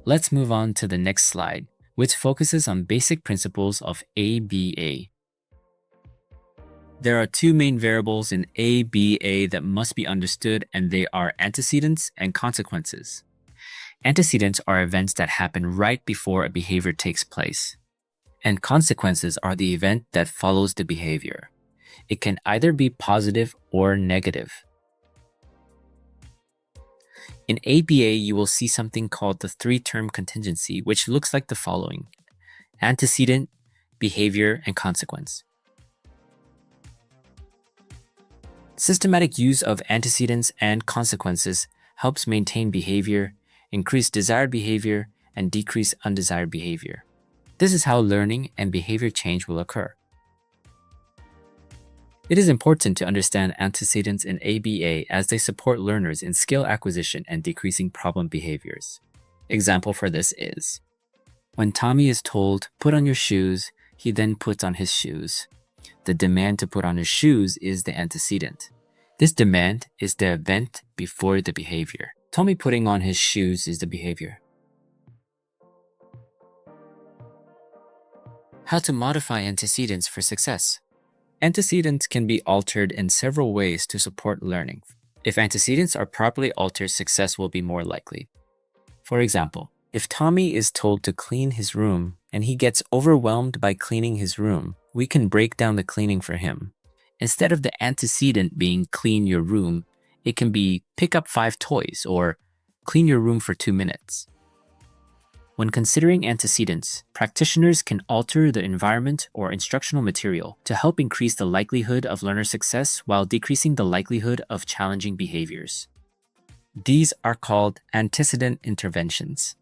Let's move on to the next slide, which focuses on basic principles of ABA. There are two main variables in ABA that must be understood, and they are antecedents and consequences. Antecedents are events that happen right before a behavior takes place, and consequences are the event that follows the behavior. It can either be positive or negative. In ABA, you will see something called the three-term contingency, which looks like the following: antecedent, behavior, and consequence. Systematic use of antecedents and consequences helps maintain behavior, increase desired behavior, and decrease undesired behavior. This is how learning and behavior change will occur. It is important to understand antecedents in ABA as they support learners in skill acquisition and decreasing problem behaviors. Example for this is, when Tommy is told, "Put on your shoes," he then puts on his shoes. The demand to put on his shoes is the antecedent. This demand is the event before the behavior. Tommy putting on his shoes is the behavior. How to modify antecedents for success. Antecedents can be altered in several ways to support learning. If antecedents are properly altered, success will be more likely. For example, if Tommy is told to clean his room and he gets overwhelmed by cleaning his room, we can break down the cleaning for him. Instead of the antecedent being clean your room, it can be pick up 5 toys or clean your room for 2 minutes. When considering antecedents, practitioners can alter the environment or instructional material to help increase the likelihood of learner success while decreasing the likelihood of challenging behaviors. These are called antecedent interventions.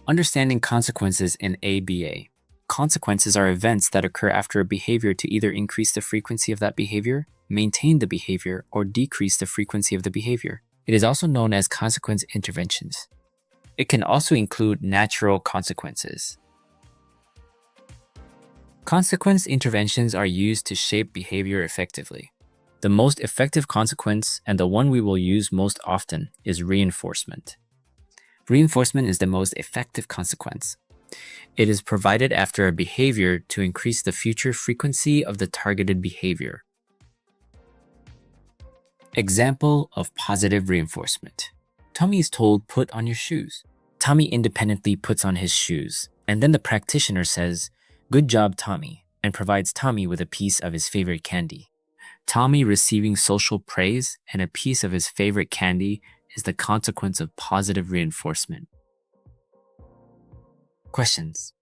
Understanding consequences in ABA. Consequences are events that occur after a behavior to either increase the frequency of that behavior, maintain the behavior, or decrease the frequency of the behavior. It is also known as consequence interventions. It can also include natural consequences. Consequence interventions are used to shape behavior effectively. The most effective consequence, and the one we will use most often, is reinforcement. Reinforcement is the most effective consequence. It is provided after a behavior to increase the future frequency of the targeted behavior. Example of positive reinforcement. Tommy is told, "Put on your shoes." Tommy independently puts on his shoes, and then the practitioner says, "Good job, Tommy," and provides Tommy with a piece of his favorite candy. Tommy receiving social praise and a piece of his favorite candy is the consequence of positive reinforcement. Questions.